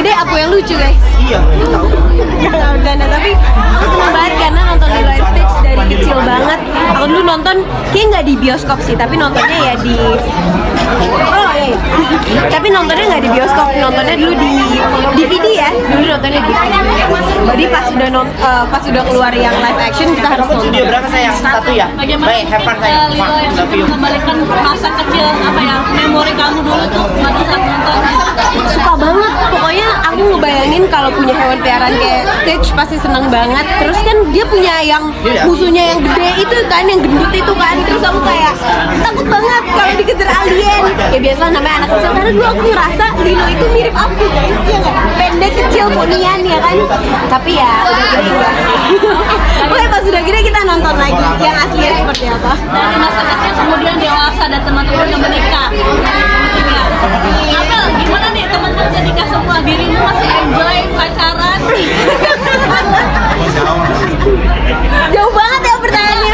Deh aku yang lucu guys. Iya, tahu. Nggak bercanda, tapi aku seneng banget karena nonton Lilo and Stitch dari kecil banget. Aku dulu nonton, kayak nggak di bioskop sih, tapi nontonnya ya di tapi nontonnya nggak di bioskop, nontonnya dulu di DVD ya. Dulu nontonnya di DVD. Jadi pas udah keluar yang live action kita harus nonton. Studio berapa sayang? Satu ya? Baik, have fun sayang. Lilo yang mengembalikan masa kecil apa ya, memori kamu dulu tuh pada saat nonton. Suka banget, pokoknya aku ngebayangin kalau punya hewan peliharaan kayak Stitch pasti seneng banget. Terus kan dia punya yang musuhnya yang gede itu kan, yang gendut itu kan. Terus aku kayak takut banget kalau dikejar alien. Ya biasa namanya anak kecil, karena dulu aku ngerasa Lilo itu mirip aku guys, ya nggak? Pendek kecil ponian ya kan. Tapi ya udah gede enggak sih. Oke, pas udah gede kita nonton lagi yang aslinya seperti apa. Dari masa kecil kemudian dewasa dan teman-teman yang menikah. Abel, gimana nih teman-teman udah nikah semua, dirimu masih enjoy pacaran? Jauh banget ya pertanyaannya.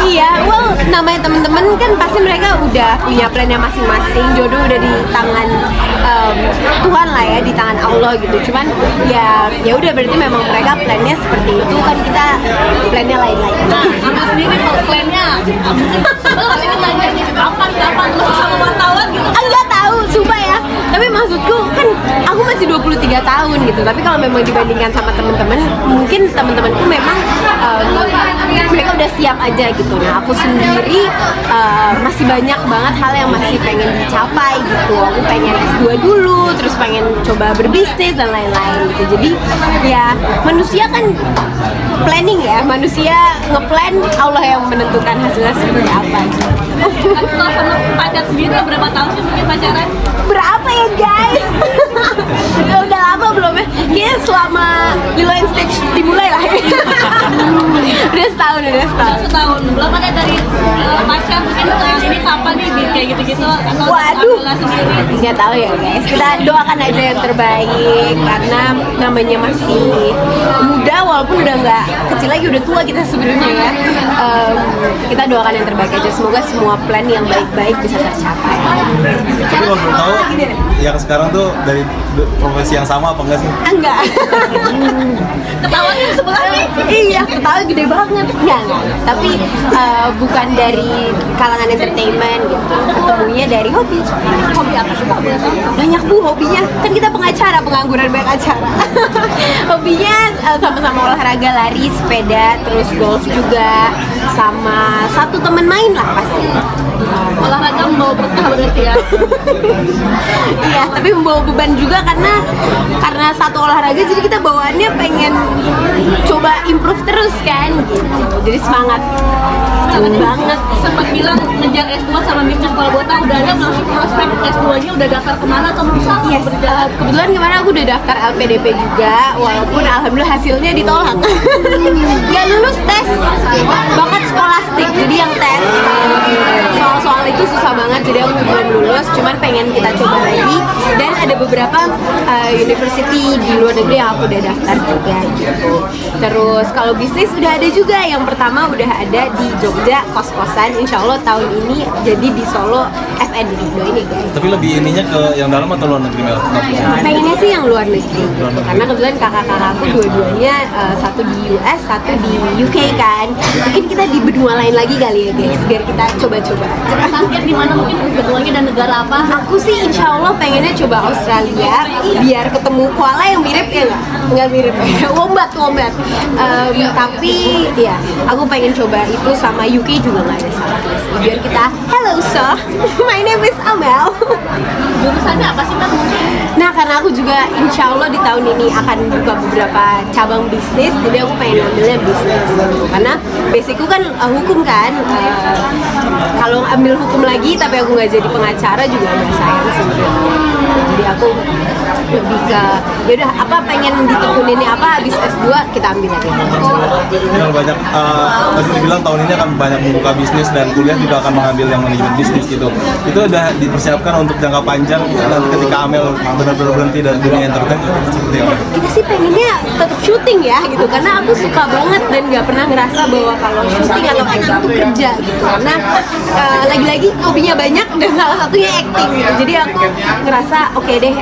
Iya, well namanya temen-temen kan pasti mereka udah punya plannya masing-masing. Jodoh udah di tangan Tuhan lah ya, di tangan Allah gitu. Cuman ya udah berarti memang mereka plannya seperti itu, kan kita plannya lain-lain. Nah, Abel sendiri kalau plannya, lo masih ditanya nih kapan terus sama wartawan gitu? Enggak tahu, sumpah ya. Tapi maksudku kan aku masih 23 tahun gitu. Tapi kalau memang dibandingkan sama temen-temen, mungkin temen-temenku memang mereka udah siap aja gitu. Nah aku sendiri masih banyak banget hal yang masih pengen dicapai gitu. Aku pengen S2 dulu, terus pengen coba berbisnis dan lain-lain gitu. Jadi ya manusia kan planning ya, manusia ngeplan, Allah yang menentukan hasilnya seperti apa gitu. Kalau sama pacar sendiri berapa tahun sih mungkin pacaran? Berapa ya guys? Udah lama belum ya? Kayaknya selama Lilo and Stitch dimulai lah ya. Udah setahun. Setahun. Belum ada dari pacar mungkin ini kapan nih kayak gitu-gitu atau Waduh, Abela sendiri? nggak tahu ya guys. Kita doakan aja yang terbaik karena namanya masih muda, walaupun udah nggak kecil lagi, udah tua kita sebenarnya ya. Kita doakan yang terbaik aja. Semoga semua plan yang baik-baik bisa tercapai. Tapi kalau belum tahu, yang sekarang tuh dari profesi yang sama apa enggak sih? Enggak. Ketawanya di sebelah nih. Iya, ketawa gede banget. Enggak. Tapi bukan dari kalangan entertainment gitu. Ketemunya dari hobi. Hobi apa sih? Banyak bu hobinya. Kan kita pengacara, pengangguran banyak acara. Hobinya sama-sama olahraga, lari, sepeda, terus golf juga, sama satu teman main lah pasti. Olahraga membawa berkah berarti ya. Iya, tapi membawa beban juga karena satu olahraga, jadi kita bawaannya pengen coba improve terus kan gitu. Jadi semangat banget. Sempat bilang ngejar S2 sama bisnis, kalau buat tahu udah ada belum prospek S2-nya, udah daftar kemana atau belum? Yes, kebetulan kemarin aku udah daftar LPDP juga, walaupun alhamdulillah hasilnya ditolak. Gak lulus tes bakat skolastik, jadi yang tes soal-soal itu susah banget, jadi aku belum lulus. Cuman pengen kita coba lagi, dan ada beberapa university di luar negeri yang aku udah daftar juga gitu. Terus kalau bisnis udah ada juga, yang pertama udah ada di Jogja kos-kosan, insya Allah tahun ini jadi di Solo FN di Indo ini guys. Tapi lebih ininya ke yang dalam atau luar negeri Mel? Pengennya sih yang luar negeri gitu. Karena kebetulan kakak-kakakku dua-duanya satu di US, satu di UK kan. Mungkin kita di benua lain lagi kali ya guys, biar kita coba-coba. Target di mana mungkin keduanya dan negara apa? Aku sih insya Allah pengennya coba Australia, biar ketemu koala yang mirip ya nggak mirip ya, wombat. Tapi ya aku pengen coba itu, sama UK juga nggak ada salah. Biar kita hello sir, my name is Amel. Jurusannya apa sih kan mungkin? Nah karena aku juga insya Allah di tahun ini akan buka beberapa cabang bisnis, jadi aku pengen ambilnya bisnis gitu. Karena basicku kan hukum kan, kalau ambil hukum lagi tapi aku nggak jadi pengacara juga agak sayang sebenarnya. Jadi aku lebih ke yaudah apa pengen ditekuninnya apa, habis S2 kita ambil aja. Kalau banyak tadi dibilang tahun ini akan banyak membuka bisnis dan kuliah juga akan mengambil yang manajemen bisnis gitu. Itu udah dipersiapkan untuk jangka panjang dan ketika Amel benar-benar berhenti dari dunia entertain itu seperti apa? Kita sih pengennya tetap syuting ya gitu, karena aku suka banget dan nggak pernah ngerasa bahwa kalau syuting atau acting itu kerja gitu, karena lagi-lagi hobinya banyak dan salah satunya acting gitu. Jadi aku ngerasa oke deh,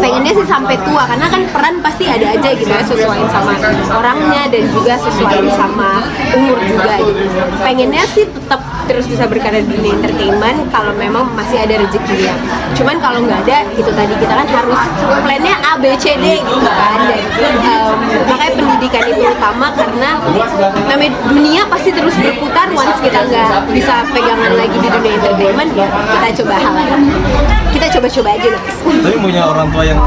pengennya sih sampai tua, karena kan peran pasti ada aja gitu ya, sesuaiin sama orangnya dan juga sesuaiin sama umur juga gitu. Pengennya sih tetap terus bisa berkarya di dunia entertainment kalau memang masih ada rezekinya. Cuman kalau nggak ada, itu tadi kita kan harus plannya A, B, C, D gitu kan. Dan makanya pendidikan itu utama, karena namanya dunia pasti terus berputar. Once kita nggak bisa pegangan lagi di dunia entertainment, ya kita coba hal lain. Kita coba-coba aja guys. Tapi punya orang tua yang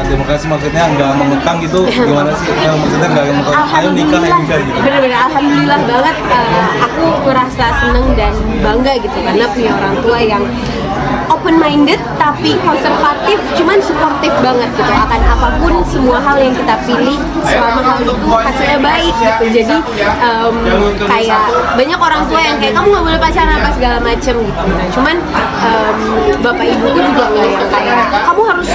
demokrasi maksudnya nggak mengekang gitu, gimana sih? Maksudnya nggak mengekang, ayo nikah gitu. Bener-bener alhamdulillah banget, aku merasa seneng dan bangga gitu karena punya orang tua yang open minded tapi konservatif, cuman suportif banget gitu akan apapun semua hal yang kita pilih selama hal itu hasilnya baik gitu. Jadi kayak banyak orang tua yang kayak kamu nggak boleh pacaran apa segala macem gitu. Nah, cuman bapak ibuku juga kayak kamu harus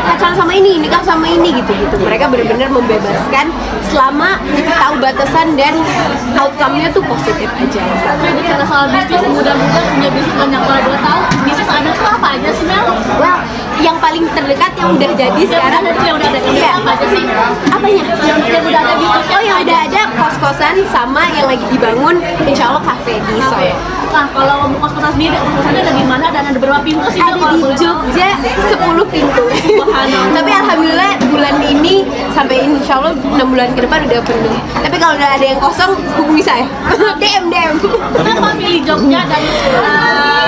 pacaran sama ini, nikah sama ini gitu. Mereka benar-benar membebaskan selama tahu batasan dan outcome-nya tuh positif aja. Tapi bicara soal bisnis, mudah-mudahan punya bisnis banyak kalau boleh tahu bisnis Anda tuh apa aja sih Mel? Well, yang paling terdekat yang udah jadi sekarang yang udah ada iya. apa aja sih? Apanya? Yang udah ada bisnis. Oh, yang udah ada kos-kosan sama yang lagi dibangun, insya Allah cafe di Solo. Nah, kalau mau kos-kosan sendiri, kos-kosannya ada di mana dan ada berapa pintu sih? Ada di Jogja 10 pintu. Tapi alhamdulillah bulan ini sampai insya Allah 6 bulan ke depan udah penuh. Tapi kalau udah ada yang kosong, hubungi saya. DM. Kenapa pilih Jogja dan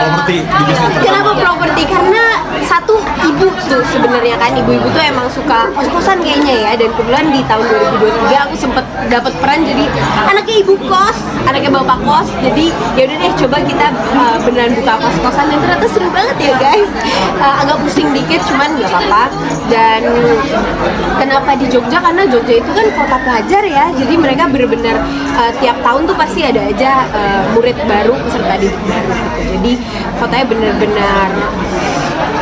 Properti di bisnis. Kenapa properti? Karena satu, ibu tuh sebenarnya kan, ibu-ibu tuh emang suka kos-kosan kayaknya ya, dan kebetulan di tahun 2023 aku sempet dapat peran jadi anaknya ibu kos, anaknya bapak kos. Jadi ya udah deh, coba kita beneran buka kos-kosan, dan ternyata seru banget ya guys. Agak pusing dikit cuman nggak apa-apa. Dan kenapa di Jogja? Karena Jogja itu kan kota pelajar ya, jadi mereka bener-bener tiap tahun tuh pasti ada aja murid baru, peserta didik baru gitu. Jadi kotanya bener-bener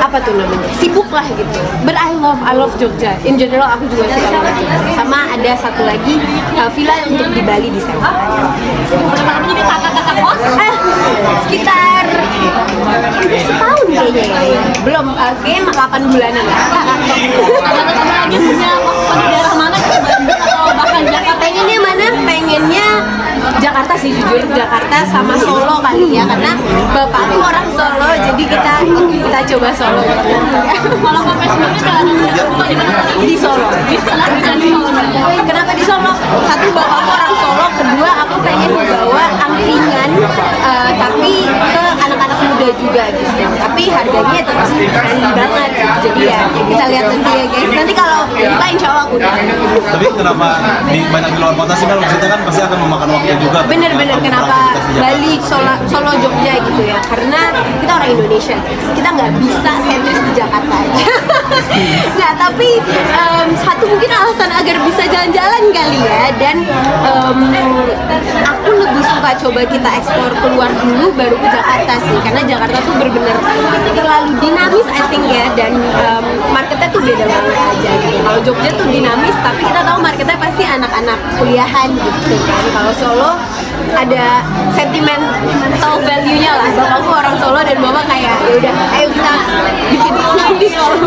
apa tuh namanya, sibuk lah gitu. But I love Jogja. In general aku juga suka banget Jogja. Sama ada satu lagi villa untuk di Bali di sana. berapa jadi kakak-kakak kos? Sekitar setahun kayaknya ya. Belum, kayaknya 8 bulanan lah. Ada teman lagi punya kos di daerah mana gitu, atau bahkan Jakarta? Pengennya mana? Pengennya Jakarta sih, jujur Jakarta sama Solo kali ya, karena bapakku orang Solo, jadi kita coba Solo. Kalau kafe sendiri bukan di mana? Di Solo. Di Solo. Kenapa di Solo? Satu, bapakku orang Solo. Kedua, aku pengen membawa angkringan tapi ke anak-anak muda juga gitu. Tapi harganya tetap friendly banget. Jadi ya kita lihat nanti ya guys. Nanti kalau buka insya Allah aku udah. Tapi kenapa banyak di luar kota sih kan? Maksudnya kan pasti akan memakan waktu juga. Bener-bener kenapa Bali, Solo, Jogja gitu ya? Karena kita orang Indonesia, guys. Kita nggak bisa sentris di Jakarta aja. Nggak, tapi satu mungkin alasan agar bisa jalan-jalan kali ya. Dan aku lebih suka coba kita eksplor keluar dulu baru ke Jakarta sih, karena Jakarta tuh bener-bener terlalu dinamis I think ya, dan marketnya tuh beda banget aja gitu. Kalau Jogja tuh dinamis, tapi kita tahu marketnya pasti anak-anak kuliahan gitu kan. Kalau Solo ada sentimental value-nya lah. Bapakku orang Solo dan mama kayak ya udah ayo kita bikin di Solo.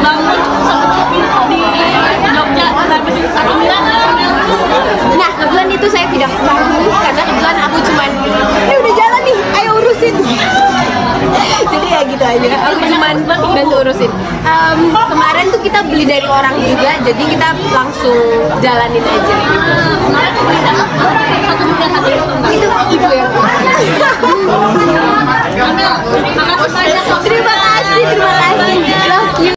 Bangun satu pintu di Jogja, habis itu satu Nah, kebetulan itu saya tidak tahu karena kebetulan aku cuman udah jalan nih, ayo urusin. Jadi ya gitu aja, aku cuman bantu urusin. Kemarin tuh kita beli dari orang juga, jadi kita langsung jalanin aja. Kemarin tuh beli dalam satu miliar satu Itu ibu yang Terima kasih banyak. terima kasih, love you.